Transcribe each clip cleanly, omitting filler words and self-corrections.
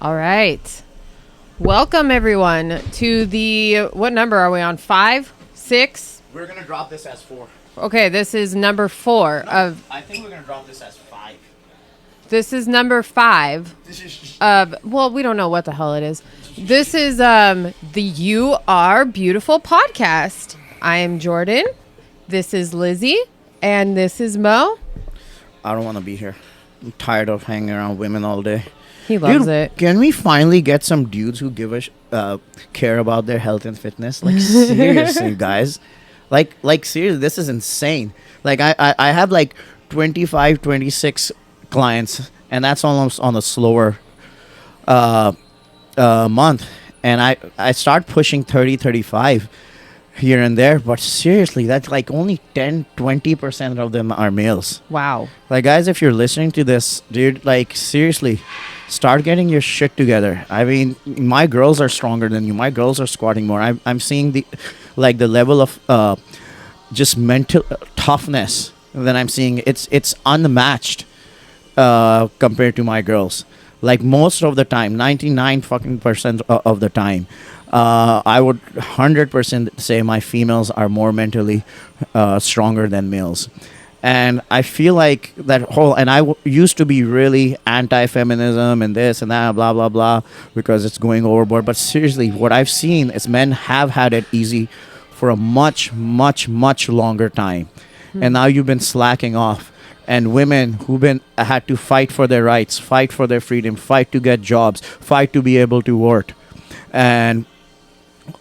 All right. Welcome, everyone, to the... What number are we on? 5? 6? We're going to drop this as 4. Okay, this is number 4 of... I think we're going to drop this as 5. This is number 5 of... Well, we don't know what the hell it is. This is the You Are Beautiful podcast. I am Jordan. This is Lizzie. And this is Mo. I don't want to be here. I'm tired of hanging around women all day. He loves it. Can we finally get some dudes who give a care about their health and fitness? Like, seriously, guys. Like seriously, this is insane. Like, I have like 25, 26 clients, and that's almost on a slower month. And I start pushing 30, 35 here and there. But seriously, that's like only 10, 20% of them are males. Wow. Like, guys, if you're listening to this, dude, like, seriously, start getting your shit together. I mean, my girls are stronger than you. My girls are squatting more. I'm seeing the level of just mental toughness that I'm seeing. It's unmatched compared to my girls. Like, most of the time, 99% of the time, I would 100% say my females are more mentally stronger than males. And I feel like that whole, and used to be really anti-feminism and this and that, blah, blah, blah, because it's going overboard. But seriously, what I've seen is men have had it easy for a much, much, much longer time. And now you've been slacking off. And women who've had to fight for their rights, fight for their freedom, fight to get jobs, fight to be able to work. And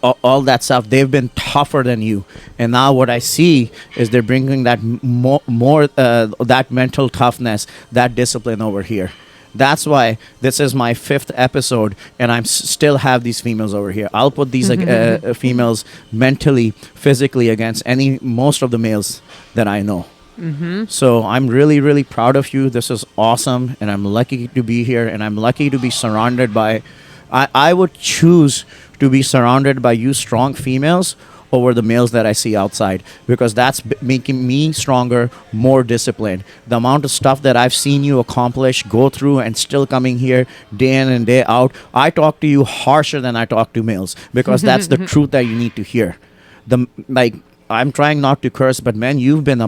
all that stuff, they've been tougher than you. And now what I see is they're bringing that more that mental toughness, that discipline over here. That's why this is my 5th episode, and I'm still have these females over here. I'll put these females mentally, physically against most of the males that I know. So I'm really, really proud of you. This is awesome, and I'm lucky to be here, and I'm lucky to be surrounded by... I would choose to be surrounded by you strong females over the males that I see outside, because that's making me stronger, more disciplined. The amount of stuff that I've seen you accomplish, go through, and still coming here day in and day out. I talk to you harsher than I talk to males, because that's the truth that you need to hear. I'm trying not to curse, but man, you've been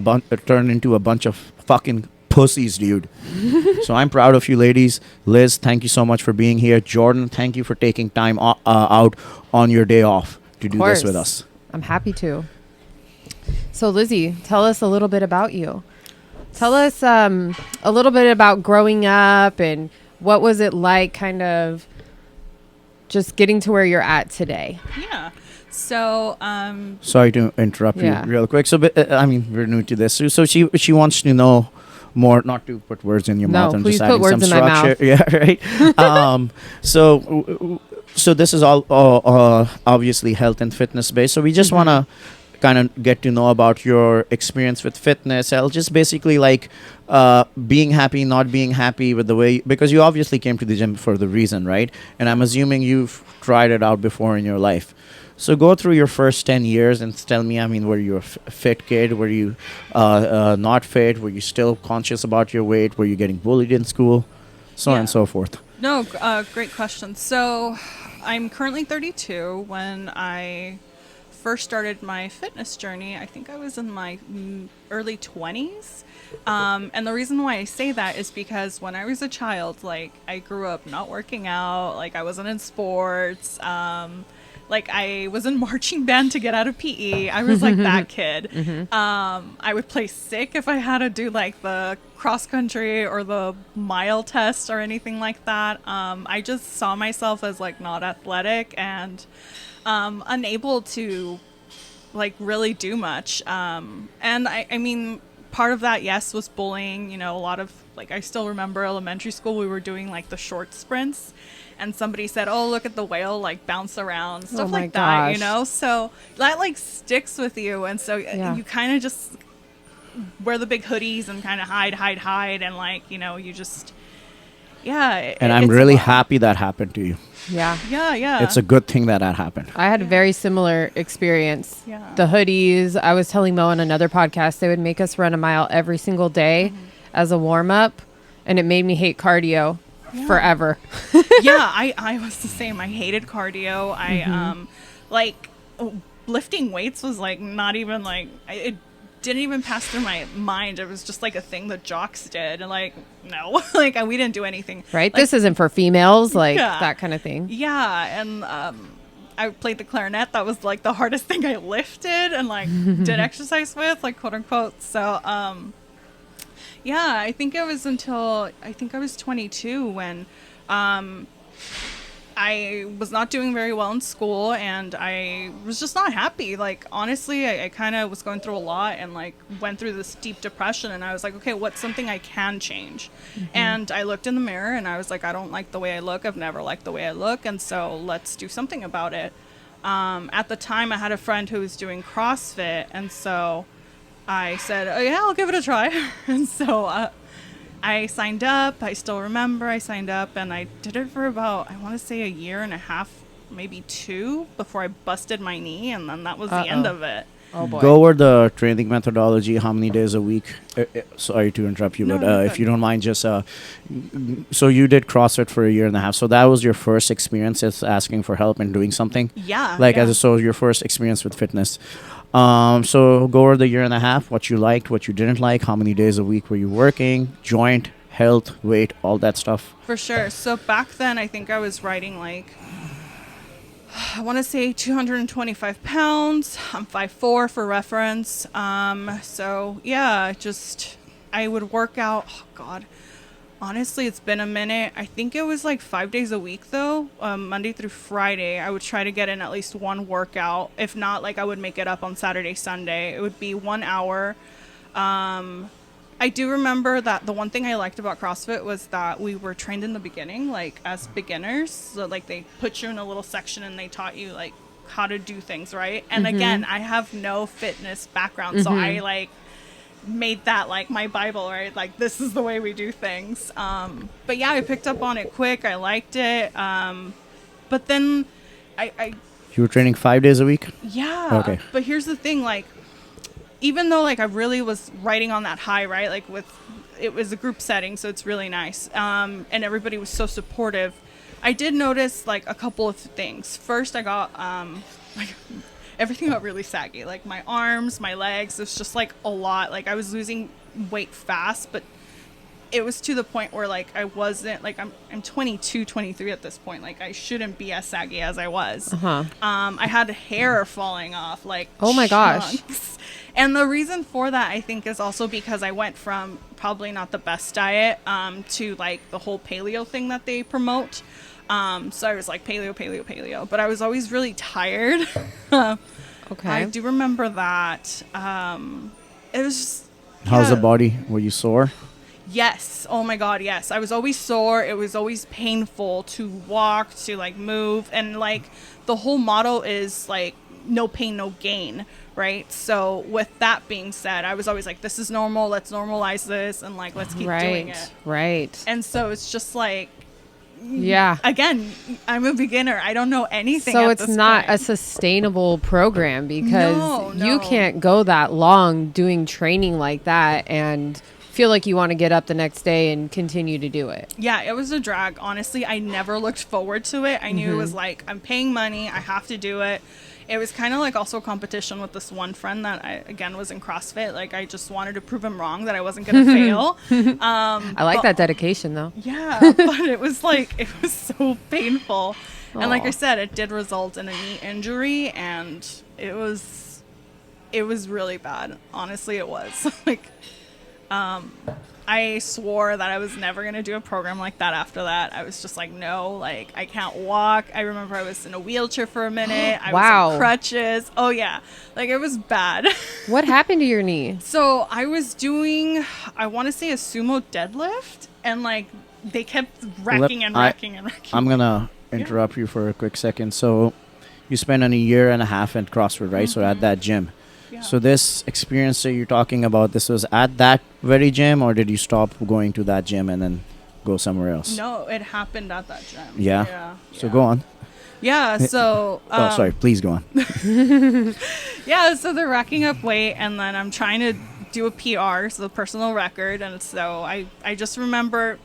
turned into a bunch of fucking pussies, dude. So I'm proud of you, ladies. Liz, thank you so much for being here. Jordan, thank you for taking time out on your day off to do this with us. I'm happy to. So, Lizzie, tell us a little bit about you. Tell us a little bit about growing up, and what was it like kind of just getting to where you're at today? Yeah. So, sorry to interrupt you real quick. So, I mean, we're new to this. So she wants to know more, not to put words in your mouth. I'm please just put adding words some in my structure. Yeah, right. So this is all obviously health and fitness based. So we just want to kind of get to know about your experience with fitness. I'll just basically like being happy, not being happy with the way, because you obviously came to the gym for the reason, right? And I'm assuming you've tried it out before in your life. So go through your first 10 years and tell me, I mean, were you a fit kid? Were you not fit? Were you still conscious about your weight? Were you getting bullied in school? So on and so forth. No, great question. So I'm currently 32. When I first started my fitness journey, I think I was in my early 20s. And the reason why I say that is because when I was a child, like, I grew up not working out, like, I wasn't in sports, like, I was in marching band to get out of PE. I was like that kid. I would play sick if I had to do like the cross country or the mile test or anything like that. I just saw myself as like not athletic and unable to like really do much. And I mean, part of that, yes, was bullying. You know, a lot of, like, I still remember elementary school, we were doing like the short sprints. And somebody said, oh, look at the whale, like, bounce around, stuff like that, you know? So that, like, sticks with you. And so you kind of just wear the big hoodies and kind of hide. And, like, you know, you just, And I'm really happy that happened to you. Yeah. It's a good thing that happened. I had a very similar experience. Yeah. The hoodies, I was telling Mo on another podcast, they would make us run a mile every single day as a warm-up. And it made me hate cardio. forever. Yeah, I was the same. I hated cardio. Like lifting weights was like not even like it didn't even pass through my mind. It was just like a thing that jocks did. And like, no, like we didn't do anything. Right. Like, this isn't for females, like that kind of thing. Yeah. And I played the clarinet. That was like the hardest thing I lifted and like did exercise with, like quote unquote. So yeah, I think it was until I was 22 when I was not doing very well in school and I was just not happy. Like, honestly, I kind of was going through a lot and like went through this deep depression, and I was like, okay, what's something I can change? And I looked in the mirror and I was like, I don't like the way I look. I've never liked the way I look. And so let's do something about it. At the time I had a friend who was doing CrossFit, and so I said, oh yeah, I'll give it a try. And so I signed up. I still remember I signed up and I did it for about, I want to say a year and a half, maybe 2 before I busted my knee. And then that was the end of it. Oh boy. Go over the training methodology. How many days a week? Sorry to interrupt you, No, but you're if good. you don't mind, just so you did CrossFit for a year and a half. So that was your first experience as asking for help and doing something. Yeah. Like yeah. so your first experience with fitness. So go over the year and a half. What you liked, what you didn't like. How many days a week were you working? Joint, health, weight, all that stuff. For sure. So back then, I think I was riding like, I want to say 225 pounds. I'm 5'4" for reference. So yeah, just, I would work out. Oh God. Honestly, it's been a minute. I think it was like 5 days a week though. Monday through Friday, I would try to get in at least one workout. If not, like I would make it up on Saturday, Sunday. It would be 1 hour. I do remember that the one thing I liked about CrossFit was that we were trained in the beginning, like as beginners. So like they put you in a little section and they taught you like how to do things, right? And again, I have no fitness background, so I like made that like my Bible, right? Like this is the way we do things. But yeah, I picked up on it quick. I liked it. But then I You were training 5 days a week? yeah. Okay. But here's the thing, like, even though like I really was riding on that high, right? Like it was a group setting, so it's really nice. And everybody was so supportive. I did notice like a couple of things. First, I got like everything got really saggy. Like my arms, my legs, it's just like a lot. Like I was losing weight fast, but it was to the point where like I wasn't like I'm 22, 23 at this point. Like I shouldn't be as saggy as I was. I had hair falling off, like Oh my gosh. chunks. And the reason for that, I think, is also because I went from probably not the best diet to like the whole paleo thing that they promote. So I was like paleo, but I was always really tired. Okay. I do remember that. It was just, How's the yeah. body? Were you sore? Yes. Oh my God. Yes. I was always sore. It was always painful to walk, to like move. And like the whole motto is like no pain, no gain. Right. So with that being said, I was always like, this is normal. Let's normalize this. And like, let's keep doing it. Right. And so it's just like, Yeah. again, I'm a beginner. I don't know anything. So at it's this not point. a sustainable program because you No. can't go that long doing training like that and feel like you want to get up the next day and continue to do it. Yeah, it was a drag. Honestly, I never looked forward to it. I knew it was like, I'm paying money. I have to do it. It was kind of like also a competition with this one friend that I, again, was in CrossFit. Like, I just wanted to prove him wrong that I wasn't going to fail. I like that dedication though. Yeah, but it was like, it was so painful. And like Aw. I said, it did result in a knee injury, and it was really bad. Honestly, it was. Like, I swore that I was never going to do a program like that after that. I was just like, no, like, I can't walk. I remember I was in a wheelchair for a minute. I was Wow. on crutches. Oh, yeah. Like, it was bad. What happened to your knee? So I was doing, I want to say a sumo deadlift, and like, they kept racking and racking and racking. I'm going to interrupt you for a quick second. So you spent a year and a half at CrossFit, right? So at that gym. Yeah. So this experience that you're talking about, this was at that very gym, or did you stop going to that gym and then go somewhere else? No, it happened at that gym. Yeah? So yeah. go on. Yeah, so... Oh, sorry. Please go on. Yeah, so they're racking up weight, and then I'm trying to do a PR, so the personal record, and so I just remember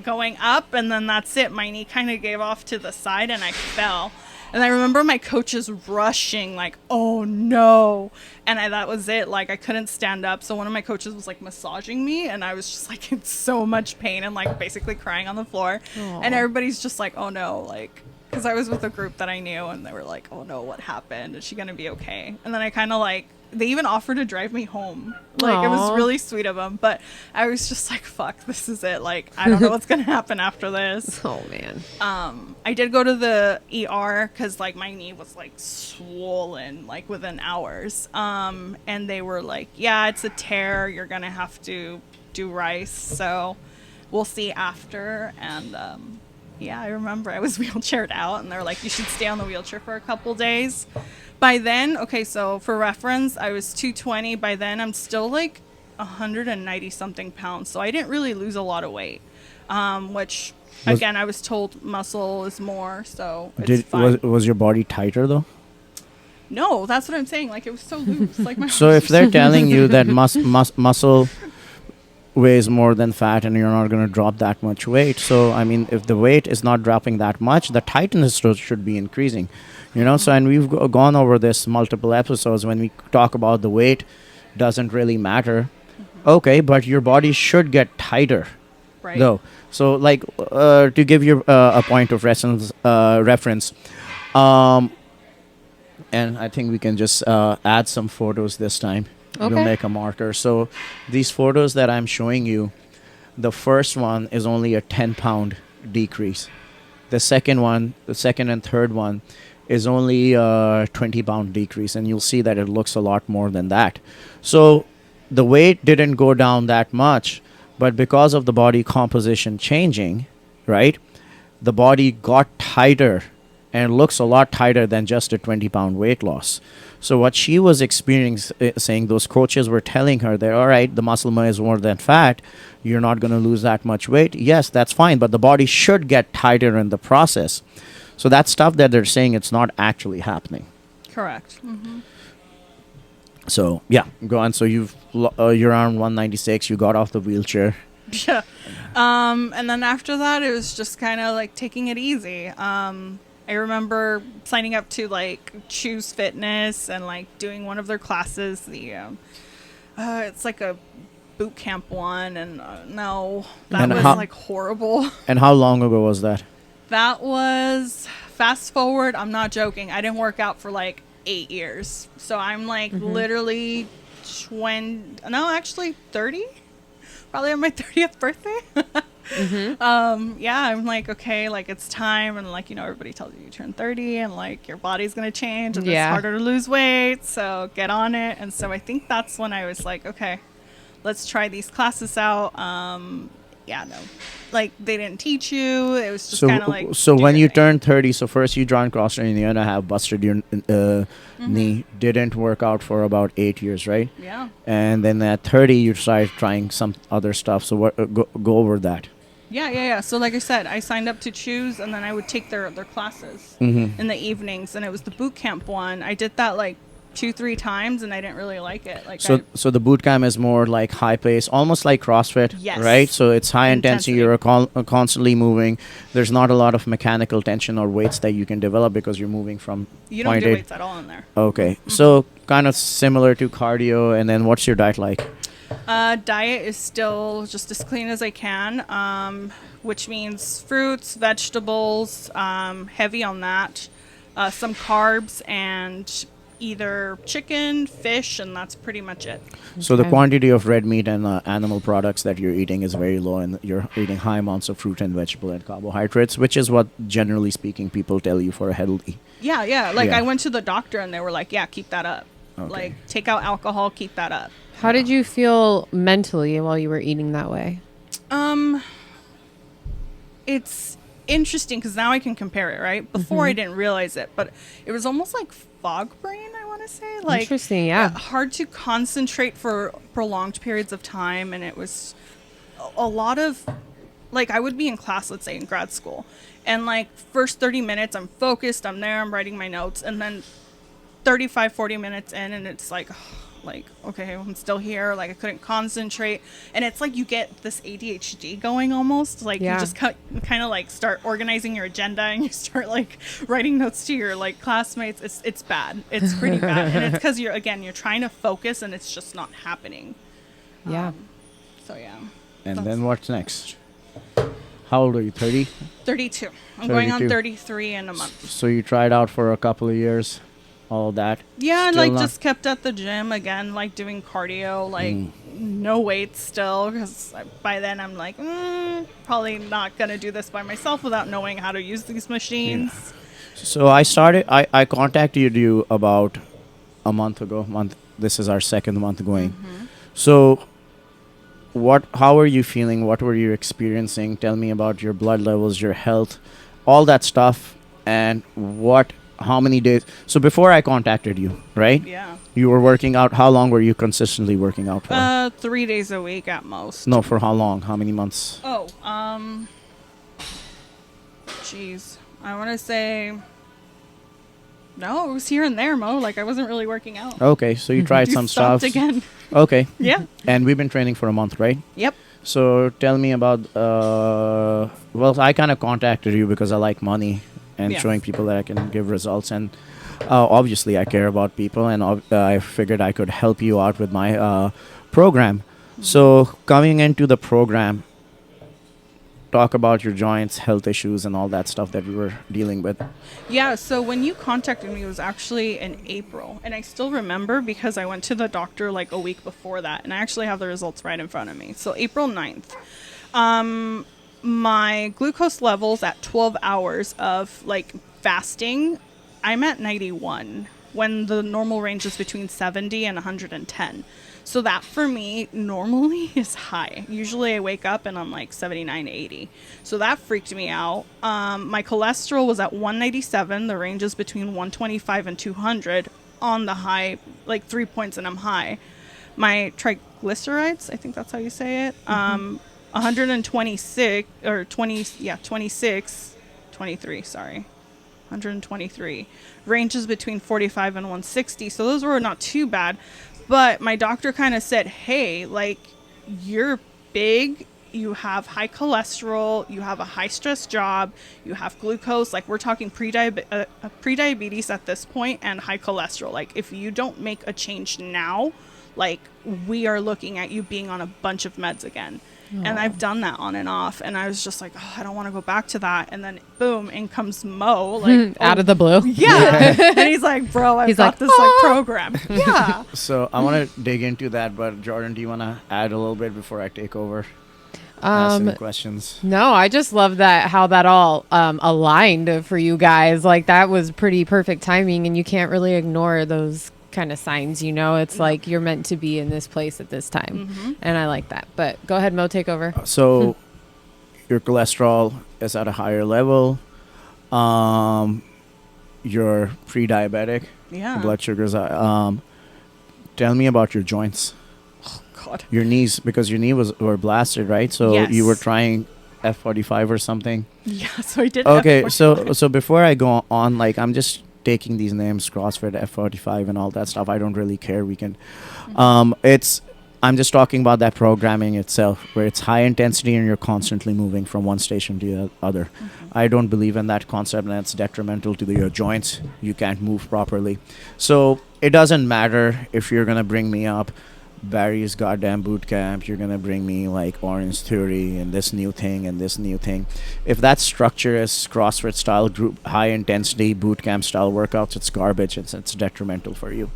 going up, and then that's it. My knee kind of gave off to the side and I fell. And I remember my coaches rushing, like, oh no. And that was it. Like, I couldn't stand up. So one of my coaches was like massaging me, and I was just like in so much pain and like basically crying on the floor. Aw. And everybody's just like, oh no, like, because I was with a group that I knew, and they were like, oh no, what happened? Is she going to be okay? And then I kind of like, they even offered to drive me home. Like, it was Aw. really sweet of them. But I was just like, fuck, this is it. Like, I don't know what's going to happen after this. Oh man. I did go to the ER because like my knee was like swollen like within hours. And they were like, yeah, it's a tear. You're going to have to do rice. So we'll see after. And yeah, I remember I was wheelchaired out, and they're like, you should stay on the wheelchair for a couple days. By then, okay, so for reference, I was 220. By then, I'm still like 190 something pounds. So I didn't really lose a lot of weight, which again, I was told muscle is more. So it's fine. Was your body tighter though? No, that's what I'm saying. Like, it was so loose. Like my So if they're telling you that muscle weighs more than fat and you're not going to drop that much weight, so I mean, if the weight is not dropping that much, the tightness should be increasing, you know. So, and we've gone over this multiple episodes when we talk about the weight doesn't really matter. Okay, but your body should get tighter, right. though. So like to give you a point of reference, and I think we can just add some photos this time. Okay. We'll make a marker. So these photos that I'm showing you, the first one is only a 10-pound decrease. The second and third one is only a 20-pound decrease, and you'll see that it looks a lot more than that. So the weight didn't go down that much, but because of the body composition changing, right, the body got tighter and looks a lot tighter than just a 20-pound weight loss. So what she was experiencing, those coaches were telling her that, all right, the muscle mass is more than fat, you're not going to lose that much weight. Yes, that's fine, but the body should get tighter in the process. So that stuff that they're saying, it's not actually happening. Correct. Mm-hmm. So yeah, go on. So you're on 196. You got off the wheelchair. Yeah. And then after that, it was just kind of like taking it easy. I remember signing up to like Choose Fitness and like doing one of their classes. It's like a boot camp one, and no, that was like horrible. And how long ago was that? That was, fast forward, I'm not joking, I didn't work out for like 8 years. So I'm like literally 30, probably on my 30th birthday. Yeah, I'm like, okay, like it's time, and like, you know, everybody tells you turn 30 and like your body's gonna change and it's harder to lose weight, so get on it. And so I think that's when I was like, okay, let's try these classes out. Yeah, no, like they didn't teach you. It was just kind of like. So when you turned 30, so first you joined cross training, you have busted your knee. Didn't work out for about 8 years, right? Yeah. And then at 30, you started trying some other stuff. So what? Go over that. Yeah. So like I said, I signed up to Choose, and then I would take their classes in the evenings, and it was the boot camp one. I did that like 2-3 times, and I didn't really like it. Like, so the boot camp is more like high pace, almost like CrossFit, yes, right? So it's high intensity. You're constantly moving. There's not a lot of mechanical tension or weights that you can develop because you're moving from. You don't do weights at all in there. Okay, so kind of similar to cardio. And then what's your diet like? Diet is still just as clean as I can, which means fruits, vegetables, heavy on that, some carbs, and either chicken, fish, and that's pretty much it. So the quantity of red meat and animal products that you're eating is very low, and you're eating high amounts of fruit and vegetable and carbohydrates, which is what, generally speaking, people tell you for a healthy. Yeah. Like I went to the doctor, and they were like, yeah, keep that up. Okay. Like, take out alcohol, keep that up. How did you feel mentally while you were eating that way? It's interesting because now I can compare it, right? Before I didn't realize it, but it was almost like fog brain, I want to say. Like, interesting, yeah. Hard to concentrate for prolonged periods of time, and it was a lot of, like, I would be in class, let's say in grad school, and like first 30 minutes I'm focused, I'm there, I'm writing my notes, and then 35, 40 minutes in, and it's like, okay, I'm still here. Like, I couldn't concentrate. And it's like you get this ADHD going almost. Like, you just kind of like start organizing your agenda, and you start like writing notes to your like classmates. It's bad. It's pretty bad. And it's because you're trying to focus, and it's just not happening. Yeah. So, yeah. And then what's next? How old are you? 30? 32. I'm going on 32. 33 in a month. So you tried out for a couple of years, all of that? Yeah, and Still like not- just kept at the gym again, like doing cardio, like no weights still, because by then I'm like, probably not going to do this by myself without knowing how to use these machines. Yeah. So I contacted you about a month ago. This is our second month going. So how were you feeling? What were you experiencing? Tell me about your blood levels, your health, all that stuff, and how many days. So before I contacted you, right? Yeah. You were working out. How long were you consistently working out for? 3 days a week at most. No, for how long? How many months? Oh, geez. I want to say, no, it was here and there, Mo. Like, I wasn't really working out. Okay, so you tried You some stopped stuff. again. Okay. Yeah. And we've been training for a month, right? Yep. So tell me about, well, I kind of contacted you because I like money and showing people that I can give results. And obviously I care about people, and I figured I could help you out with my program. So coming into the program, talk about your joints, health issues, and all that stuff that we were dealing with. Yeah, so when you contacted me, it was actually in April. And I still remember because I went to the doctor like a week before that. And I actually have the results right in front of me. So April 9th. My glucose levels at 12 hours of like fasting, I'm at 91 when the normal range is between 70 and 110. So that for me normally is high. Usually I wake up and I'm like 79, 80. So that freaked me out. My cholesterol was at 197. The range is between 125 and 200 on the high, like 3 points, and I'm high. My triglycerides, I think that's how you say it, 126 or 23, sorry. 123. Ranges between 45 and 160. So those were not too bad. But my doctor kind of said, hey, like, you're big, you have high cholesterol, you have a high stress job, you have glucose. Like, we're talking pre-diabetes at this point and high cholesterol. Like, if you don't make a change now, like, we are looking at you being on a bunch of meds again. And I've done that on and off. And I was just like, I don't want to go back to that. And then, boom, in comes Mo. Like, out of the blue. Yeah. And he's like, bro, I've got this like program. Yeah. So I want to dig into that. But Jordan, do you want to add a little bit before I take over? Ask any questions? No, I just love that how that all aligned for you guys. Like, that was pretty perfect timing. And you can't really ignore those kind of signs, it's like you're meant to be in this place at this time. And I like that. But go ahead, Mo, take over. So your cholesterol is at a higher level. You're pre-diabetic. Yeah. Blood sugars are, tell me about your joints. Oh God. Your knees, because your knee were blasted, right? So Yes. you were trying F45 or something. Yeah, so I did Okay, F45. so before I go on, like, I'm just taking these names, CrossFit, F45, and all that stuff. I don't really care. We can, I'm just talking about that programming itself, where it's high intensity and you're constantly moving from one station to the other. I don't believe in that concept, and it's detrimental to your joints. You can't move properly. So it doesn't matter if you're going to bring me up Barry's goddamn boot camp, you're gonna bring me like Orange Theory and this new thing and this new thing. If that structure is CrossFit style group, high intensity boot camp style workouts, it's garbage. It's detrimental for you.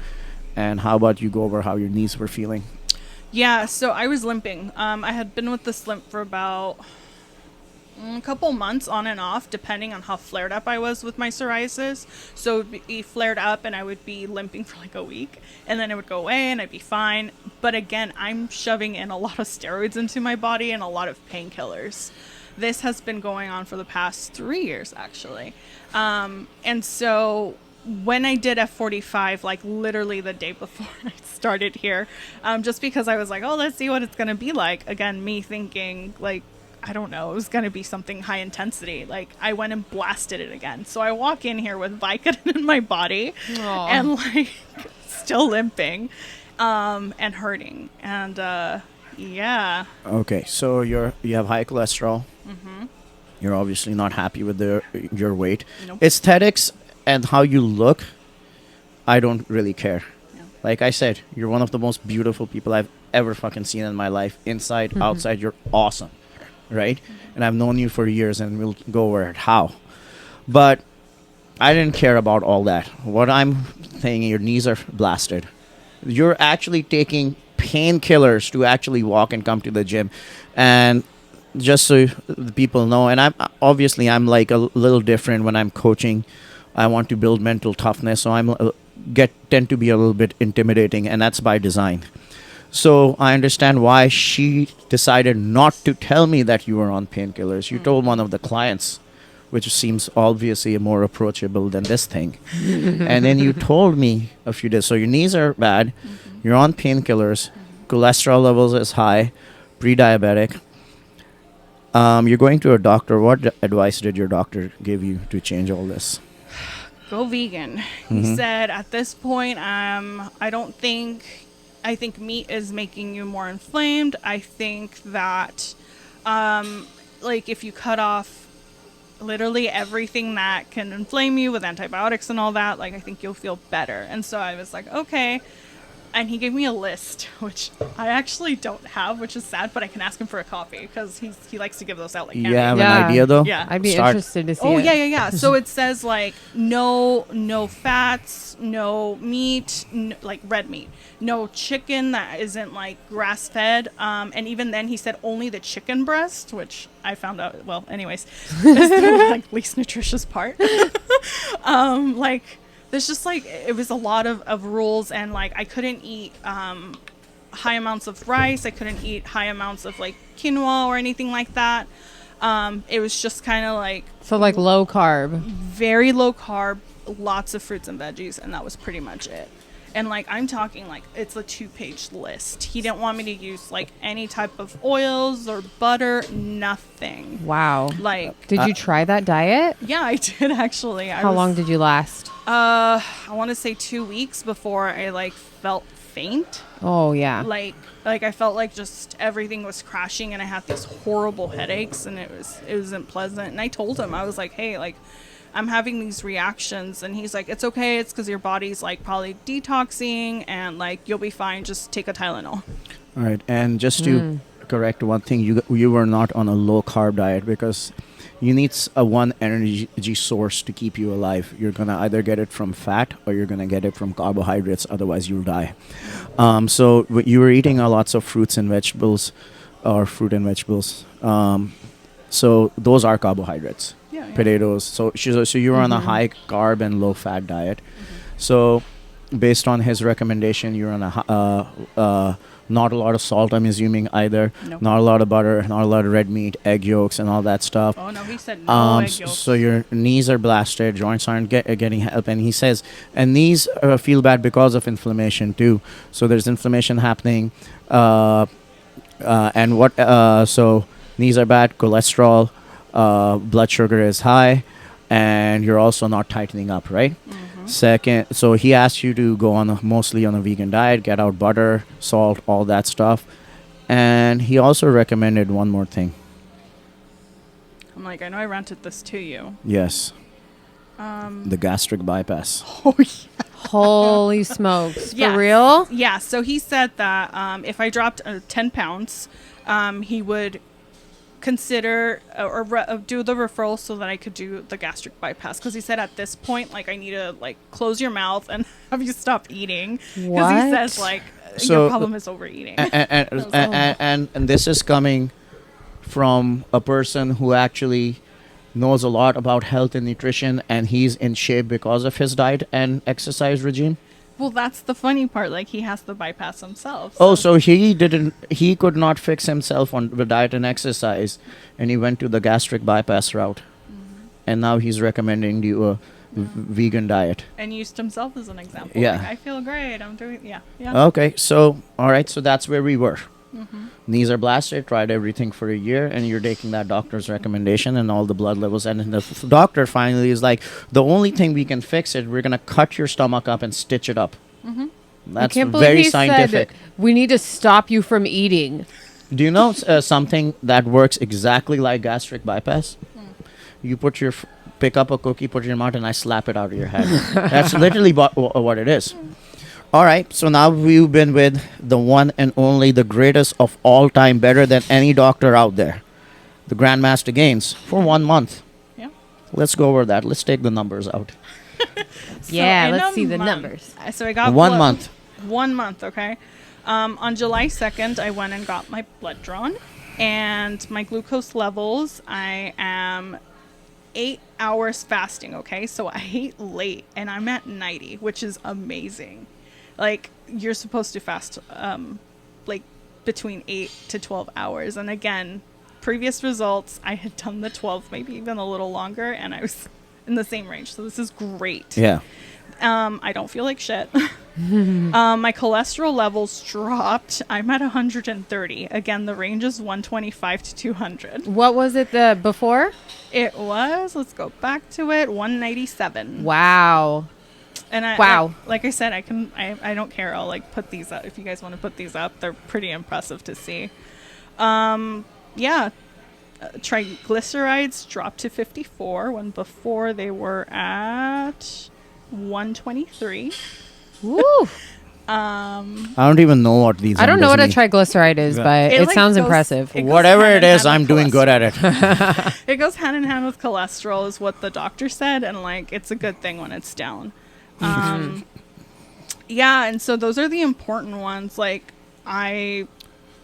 And how about you go over how your knees were feeling? Yeah, so I was limping. I had been with this limp for about a couple months on and off, depending on how flared up I was with my psoriasis. So it would be flared up and I would be limping for like a week, and then it would go away and I'd be fine. But again, I'm shoving in a lot of steroids into my body and a lot of painkillers. This has been going on for the past 3 years, actually. And so when I did F45, like literally the day before I started here, just because I was like, oh, let's see what it's going to be like. Again, me thinking like, I don't know, it was going to be something high intensity. Like, I went and blasted it again. So I walk in here with Vicodin in my body and, like, still limping and hurting. And, yeah. Okay, so you have high cholesterol. Mm-hmm. You're obviously not happy with your weight. Nope. Aesthetics and how you look, I don't really care. Yeah. Like I said, you're one of the most beautiful people I've ever fucking seen in my life. Inside, outside, you're awesome. Right? And I've known you for years, and we'll go over it how. But I didn't care about all that. What I'm saying, your knees are blasted. You're actually taking painkillers to actually walk and come to the gym. And just so the people know, and I'm like a little different when I'm coaching. I want to build mental toughness, so tend to be a little bit intimidating, and that's by design. So I understand why she decided not to tell me that you were on painkillers. You told one of the clients, which seems obviously more approachable than this thing. And then you told me a few days. So your knees are bad. You're on painkillers. Cholesterol levels is high. Pre-diabetic. You're going to a doctor. What advice did your doctor give you to change all this? Go vegan. He said, at this point, I think meat is making you more inflamed. I think that, like, if you cut off literally everything that can inflame you with antibiotics and all that, like, I think you'll feel better. And so I was like, okay. And he gave me a list, which I actually don't have, which is sad, but I can ask him for a copy because he likes to give those out like candy. You have Yeah. an idea, though? Yeah. I'd be interested to see Oh, it. yeah. So it says, like, no fats, no meat, like red meat, no chicken that isn't, like, grass-fed. And even then he said only the chicken breast, which I found out, well, anyways, is the, like, least nutritious part. Like, there's just, like, it was a lot of rules, and, like, I couldn't eat high amounts of rice. I couldn't eat high amounts of, like, quinoa or anything like that. It was just kind of like... So like low carb. Very low carb, lots of fruits and veggies, and that was pretty much it. And, like, I'm talking, like, it's a 2-page list. He didn't want me to use, like, any type of oils or butter, nothing. Wow. Like... Did you try that diet? Yeah, I did, actually. How long did you last? I want to say 2 weeks before I, like, felt faint. Oh, yeah. Like I felt like just everything was crashing, and I had these horrible headaches, and it wasn't pleasant. And I told him, I was like, hey, like, I'm having these reactions. And he's like, it's okay. It's because your body's, like, probably detoxing, and, like, you'll be fine. Just take a Tylenol. All right. And just to correct one thing, you were not on a low carb diet because you need one energy source to keep you alive. You're going to either get it from fat or you're going to get it from carbohydrates. Otherwise, you'll die. So you were eating lots of fruits and vegetables or fruit and vegetables. So those are carbohydrates. Yeah. Potatoes. So you were on a high carb and low fat diet. So based on his recommendation, you're on a not a lot of salt, I'm assuming, either. Nope. Not a lot of butter, not a lot of red meat, egg yolks, and all that stuff. Oh, no, he said no egg yolks. So your knees are blasted, joints aren't getting help. And he says, and knees feel bad because of inflammation too. So there's inflammation happening. So knees are bad, cholesterol, blood sugar is high, and you're also not tightening up, right? Second, so he asked you to go mostly on a vegan diet, get out butter, salt, all that stuff. And he also recommended one more thing. I'm like, I know I rented this to you. Yes. The gastric bypass. Oh, yeah. Holy smokes. Yes. For real? Yeah, so he said that if I dropped 10 pounds, he would consider or do the referral so that I could do the gastric bypass, because he said at this point, like, I need to, like, close your mouth and have you stop eating, because he says, like, your problem is overeating. And this is coming from a person who actually knows a lot about health and nutrition, and he's in shape because of his diet and exercise regime. Well, that's the funny part. Like, he has to bypass himself. Oh, so he could not fix himself on the diet and exercise, and he went to the gastric bypass route. And now he's recommending you a vegan diet. And used himself as an example. Yeah. Like, I feel great. I'm doing, yeah. Okay, so, all right, so that's where we were. Knees are blasted, tried everything for a year, and you're taking that doctor's recommendation and all the blood levels. And then the doctor finally is like, the only thing we can fix it, we're going to cut your stomach up and stitch it up. Mm-hmm. That's I can't believe very he scientific. said, we need to stop you from eating. Do you know something that works exactly like gastric bypass? You put your pick up a cookie, put it in your mouth, and I slap it out of your head. That's literally what it is. All right, so now we've been with the one and only, the greatest of all time, better than any doctor out there, the Grandmasta Gains, for 1 month. Yeah. Let's go over that. Let's take the numbers out. Yeah, in let's a see the month- numbers. So I got 1 month. 1 month, okay. On July 2nd, I went and got my blood drawn, and my glucose levels, I am 8 hours fasting, okay? So I ate late, and I'm at 90, which is amazing. Like, you're supposed to fast, like, between 8 to 12 hours. And again, previous results, I had done the 12, maybe even a little longer, and I was in the same range. So this is great. Yeah. I don't feel like shit. My cholesterol levels dropped. I'm at 130. Again, the range is 125 to 200. What was it the before? It was, let's go back to it, 197. Wow. And Wow. like I said, I don't care. I'll like put these up if you guys want to put these up. They're pretty impressive to see. Yeah. Triglycerides dropped to 54 when before they were at 123. Woo. I don't even know what these I don't know what a numbers mean. triglyceride is, Yeah. but it like, sounds goes- impressive. it goes Whatever hand it in is, hand I'm with doing good at cholesterol. it. It goes hand in hand with cholesterol, is what the doctor said, and like it's a good thing when it's down. Yeah, and so those are the important ones. Like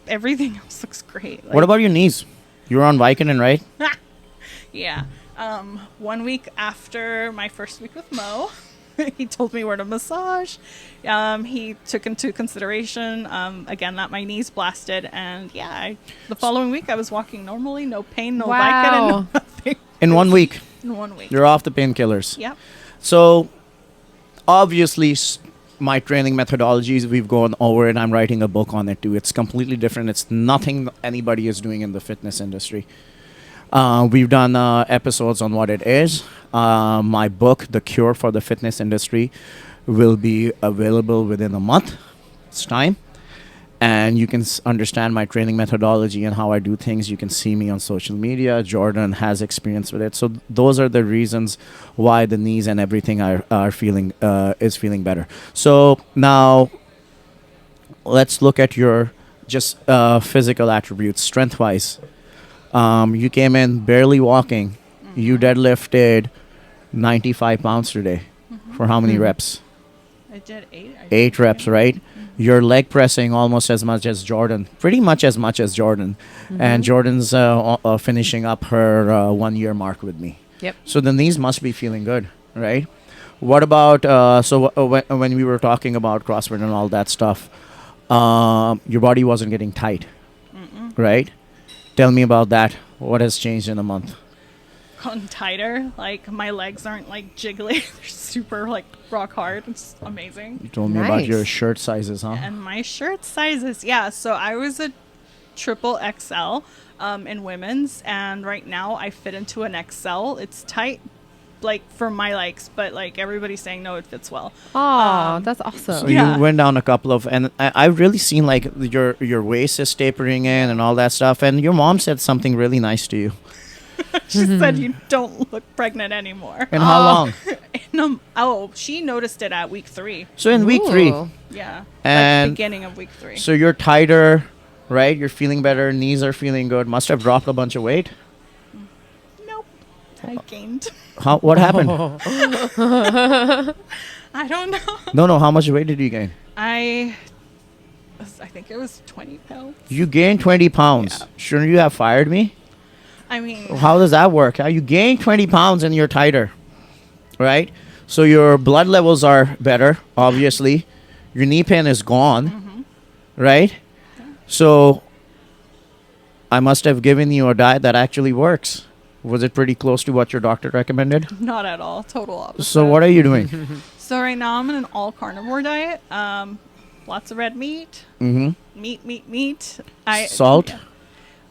everything else looks great. Like, What about your knees? You're on Vicodin, right? Yeah. 1 week after my first week with Mo, he told me where to massage. He took into consideration, again, that my knees blasted. And yeah, the following week I was walking normally, no pain, no Wow. Vicodin, no nothing. In 1 week, In 1 week. you're off the painkillers. Yep. So, obviously, my training methodologies, we've gone over it. I'm writing a book on it too. It's completely different. It's nothing anybody is doing in the fitness industry. We've done episodes on what it is. My book, The Cure for the Fitness Industry, will be available within a month. It's time. And you can understand my training methodology and how I do things. You can see me on social media. Jordan has experience with it. So those are the reasons why the knees and everything are feeling is feeling better. So now let's look at your just physical attributes, strength-wise. You came in barely walking. You deadlifted 95 pounds today. For how many reps? I did 8. 8 reps, right? You're leg pressing almost as much as Jordan, pretty much as Jordan. And Jordan's finishing up her 1 year mark with me. Yep. So the knees must be feeling good, right? What about, when we were talking about CrossFit and all that stuff, your body wasn't getting tight, right? Tell me about that. What has changed in a month? Gotten tighter. Like my legs aren't like jiggly. They're super like rock hard. It's amazing. You told me about your Nice. shirt sizes, huh? And my shirt sizes, yeah. So I was a triple XL in women's, and right now I fit into an XL. It's tight, like for my likes, but like everybody's saying no, it fits well. Oh, that's So awesome. Yeah. you went down a couple of, and I've really seen like your waist is tapering in and all that stuff. And your mom said something really nice to you. She said you don't look pregnant anymore. And how long? She noticed it at week 3. So in week 3. Ooh. Yeah, And like beginning of week 3. So you're tighter, right? You're feeling better. Knees are feeling good. Must have dropped a bunch of weight. Nope, I gained. What happened? I don't know. No. How much weight did you gain? I think it was 20 pounds. You gained 20 pounds. Yeah. Shouldn't you have fired me? I mean, How does that work? How you gain 20 pounds and you're tighter, right? So your blood levels are better, obviously. Your knee pain is gone, right? So I must have given you a diet that actually works. Was it pretty close to what your doctor recommended? not at all. Total opposite. So what are you doing? So right now I'm in an all carnivore diet. Lots of red meat, Mm-hmm. meat. Salt?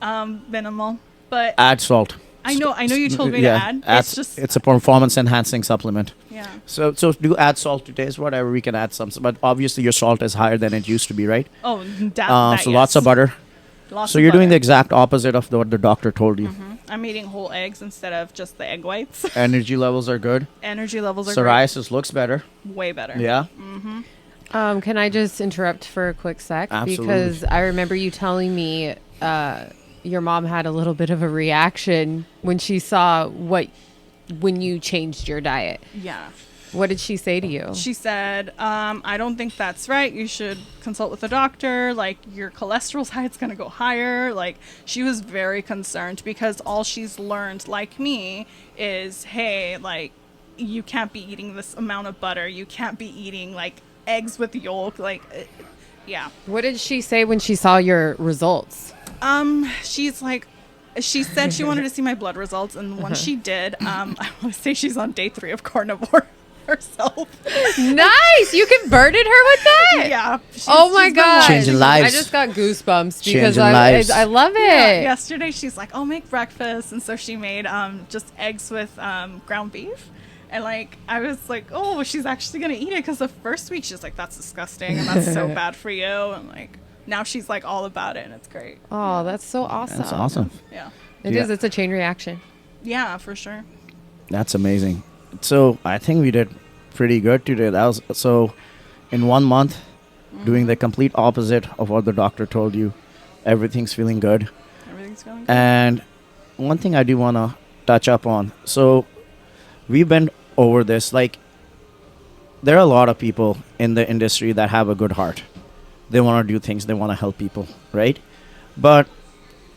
Minimal, but Add salt. I know you told me to add. It's a performance enhancing supplement. Yeah. So do add salt to taste, whatever. We can add some, but obviously your salt is higher than it used to be, right? Oh, so lots of butter. So you're doing the exact opposite of what the doctor told you. I'm eating whole eggs instead of just the egg whites. Energy levels are good. Energy levels are Psoriasis looks better. way better. Yeah. Can I just interrupt for a quick sec? Absolutely. Because I remember you telling me your mom had a little bit of a reaction when she saw when you changed your diet. Yeah. What did she say to you? She said, I don't think that's right. You should consult with a doctor. Like, your cholesterol's high, it's going to go higher. Like, she was very concerned because all she's learned, like me, is, hey, like, you can't be eating this amount of butter. You can't be eating, like, eggs with yolk. Like, yeah. What did she say when she saw your results? She's like, she said she wanted to see my blood results. And once she did, I want to say she's on day 3 of carnivore. Herself. Nice. You converted her with that? Yeah. Oh my god. Changing lives. I just got goosebumps because Changing lives. I love it. Yeah, yesterday she's like, "Oh, make breakfast," and so she made just eggs with ground beef. And like I was like, "Oh, she's actually gonna eat it," because the first week she's like, "That's disgusting and that's so bad for you," and like now she's like all about it, and it's great. Oh, that's so awesome. That's awesome. Yeah. It is. It's a chain reaction. Yeah, for sure. That's amazing. So I think we did pretty good today. That was so in 1 month doing the complete opposite of what the doctor told you. Everything's feeling good. Everything's going good. And one thing I do want to touch up on. So we've been over this. Like, there are a lot of people in the industry that have a good heart. They want to do things. They want to help people, right? But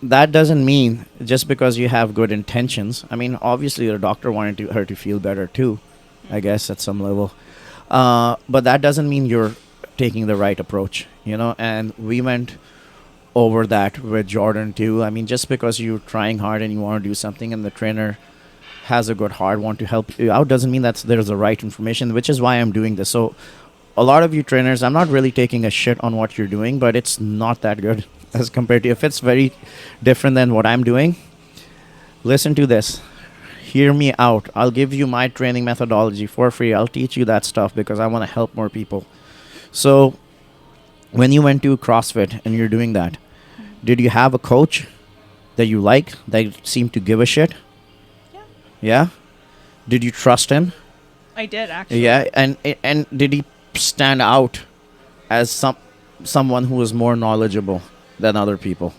that doesn't mean just because you have good intentions. I mean, obviously the doctor wanted her to feel better too, I guess, at some level. But that doesn't mean you're taking the right approach, you know? And we went over that with Jordan too. I mean, just because you're trying hard and you want to do something and the trainer has a good heart, want to help you out, doesn't mean that there's the right information, which is why I'm doing this. So a lot of you trainers, I'm not really taking a shit on what you're doing, but it's not that good as compared to, if it's very different than what I'm doing, listen to this. Hear me out. I'll give you my training methodology for free. I'll teach you that stuff because I want to help more people. So when you went to CrossFit and you're doing that, did you have a coach that you like, that seemed to give a shit? Yeah. Yeah? Did you trust him? I did, actually. Yeah, and did he stand out as someone who was more knowledgeable than other people?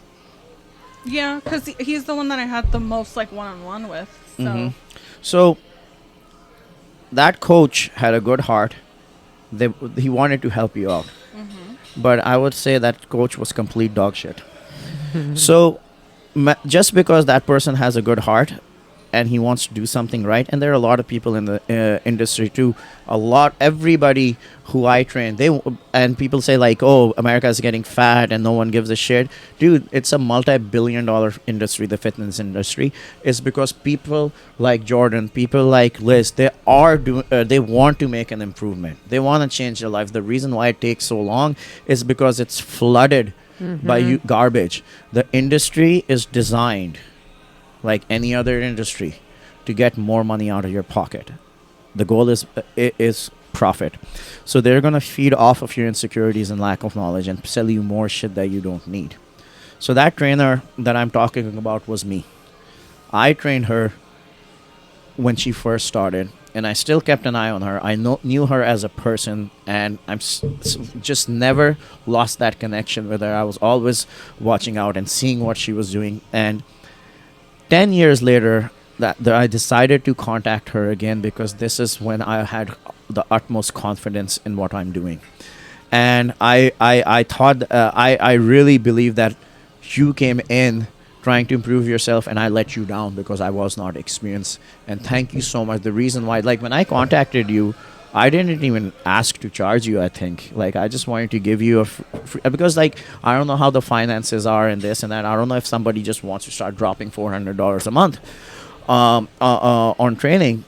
Yeah, because he's the one that I had the most like one-on-one with. So So that coach had a good heart. He wanted to help you out. But I would say that coach was complete dog shit. So just because that person has a good heart and he wants to do something right, and there are a lot of people in the industry too, everybody who I train, and people say like, oh, America is getting fat and no one gives a shit. Dude, it's a multi-billion-dollar industry, the fitness industry. It's because people like Jordan, people like Liz, they want to make an improvement. They want to change their life. The reason why it takes so long is because it's flooded by garbage. The industry is designed like any other industry to get more money out of your pocket. The goal is profit. So they're going to feed off of your insecurities and lack of knowledge and sell you more shit that you don't need. So that trainer that I'm talking about was me. I trained her when she first started, and I still kept an eye on her. I knew her as a person, and I'm just never lost that connection with her. I was always watching out and seeing what she was doing. And 10 years later, that I decided to contact her again, because this is when I had the utmost confidence in what I'm doing. And I thought, I really believe that you came in trying to improve yourself and I let you down because I was not experienced. And thank you so much. The reason why, like when I contacted you, I didn't even ask to charge you, I think. Like, I just wanted to give you a free, because, like, I don't know how the finances are and this and that. I don't know if somebody just wants to start dropping $400 a month on training.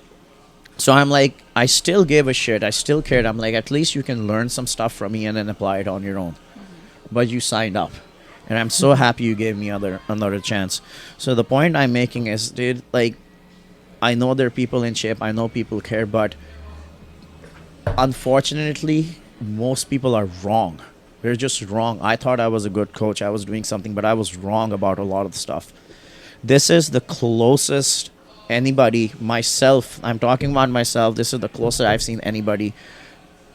So I'm like, I still gave a shit. I still cared. I'm like, at least you can learn some stuff from me and then apply it on your own. but you signed up. And I'm so happy you gave me another chance. So the point I'm making is, dude, like, I know there are people in shape, I know people care, but unfortunately, most people are wrong. They're just wrong. I thought I was a good coach, I was doing something, but I was wrong about a lot of stuff. This is the closest anybody, myself, I'm talking about myself, this is the closest I've seen anybody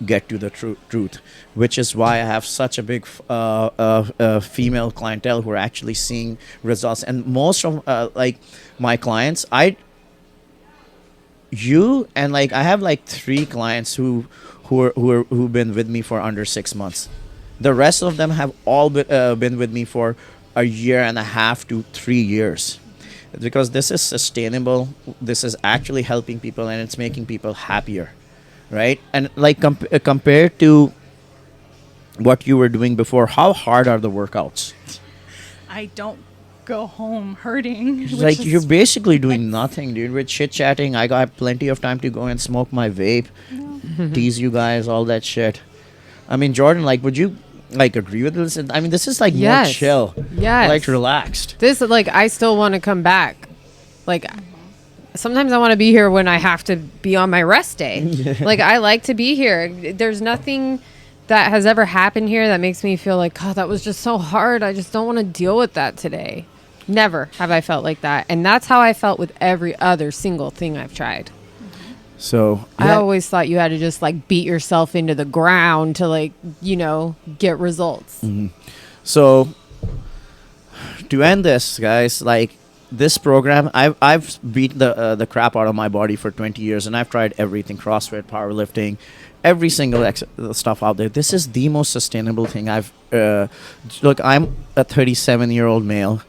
get to the truth, which is why I have such a big female clientele who are actually seeing results. And most of like my clients, I have like 3 clients who've been with me for under 6 months. The rest of them have all been with me for a year and a half to 3 years, because this is sustainable. This is actually helping people, and it's making people happier, right? And like compared to what you were doing before, how hard are the workouts? I don't go home hurting. Like, you're basically doing nothing, dude. We're chit chatting. I got plenty of time to go and smoke my vape, tease you guys, all that shit. I mean, Jordan, like, would you like agree with this? I mean, this is like more chill, like relaxed. This, like, I still want to come back. Like, sometimes I want to be here when I have to be on my rest day. Like, I like to be here. There's nothing that has ever happened here that makes me feel like, oh, that was just so hard. I just don't want to deal with that today. Never have I felt like that. And that's how I felt with every other single thing I've tried. So I always thought you had to just like beat yourself into the ground to, like, you know, get results. So to end this, guys, like, this program, I've beat the crap out of my body for 20 years, and I've tried everything: CrossFit, powerlifting, every single stuff out there. This is the most sustainable thing I've look, I'm a 37-year-old male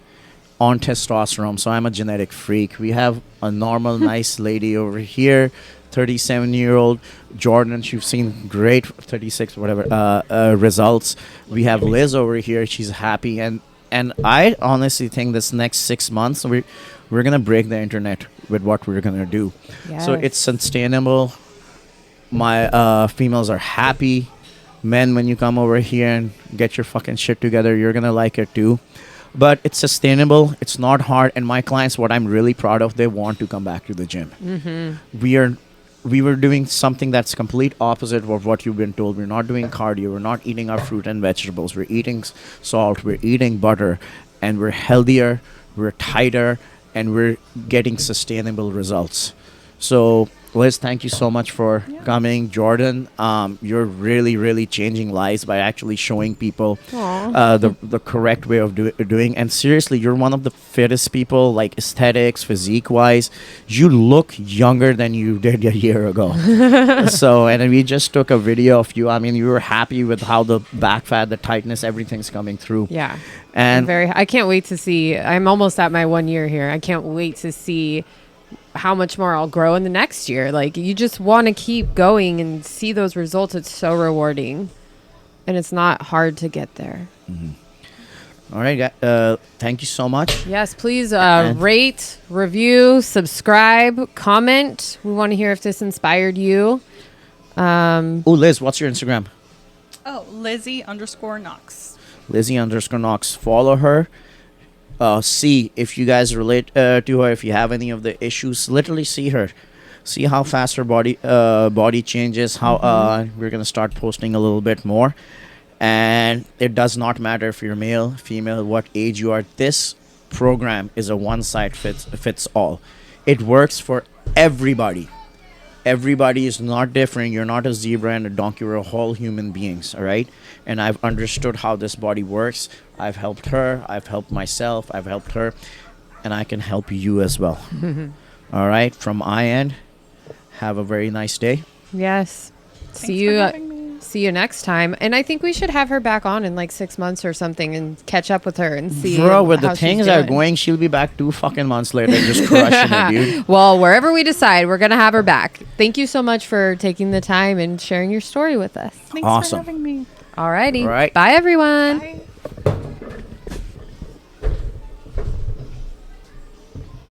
on testosterone, so I'm a genetic freak. We have a normal nice lady over here, 37-year-old Jordan. You've seen great 36 whatever results. We have Liz over here, she's happy, and I honestly think this next 6 months we're gonna break the internet with what we're gonna do. So it's sustainable. My females are happy. Men, when you come over here and get your fucking shit together, you're gonna like it too. But it's sustainable, it's not hard, and my clients, what I'm really proud of, they want to come back to the gym. We were doing something that's complete opposite of what you've been told. We're not doing cardio, we're not eating our fruit and vegetables, we're eating salt, we're eating butter, and we're healthier, we're tighter, and we're getting sustainable results. So Liz, thank you so much for coming. Jordan, you're really, really changing lives by actually showing people the correct way of doing. And seriously, you're one of the fittest people, like aesthetics, physique-wise. You look younger than you did a year ago. So, and we just took a video of you. I mean, you were happy with how the back fat, the tightness, everything's coming through. Yeah. And I can't wait to see. I'm almost at my 1 year here. I can't wait to see how much more I'll grow in the next year. Like, you just want to keep going and see those results. It's so rewarding, and it's not hard to get there. All right, thank you so much. Yes, please rate, review, subscribe, comment. We want to hear if this inspired you. Liz, what's your Instagram? Oh, Lizzie_Knox. Lizzie_Knox. Follow her. See if you guys relate to her. If you have any of the issues, literally see her. See how fast her body changes. How we're gonna start posting a little bit more. And it does not matter if you're male, female, what age you are. This program is a one-size-fits all. It works for everybody. Everybody is not different. You're not a zebra and a donkey. We're all human beings, all right? And I've understood how this body works. I've helped her. I've helped myself. I've helped her. And I can help you as well. All right? From my end, have a very nice day. Yes. Thanks for having me. See you next time. And I think we should have her back on in like 6 months or something and catch up with her and see. Bro, with the things are going, she'll be back 2 fucking months later just crushing it, dude. Well, wherever we decide, we're going to have her back. Thank you so much for taking the time and sharing your story with us. Thanks for having me. Alrighty. All right. Bye, everyone. Bye.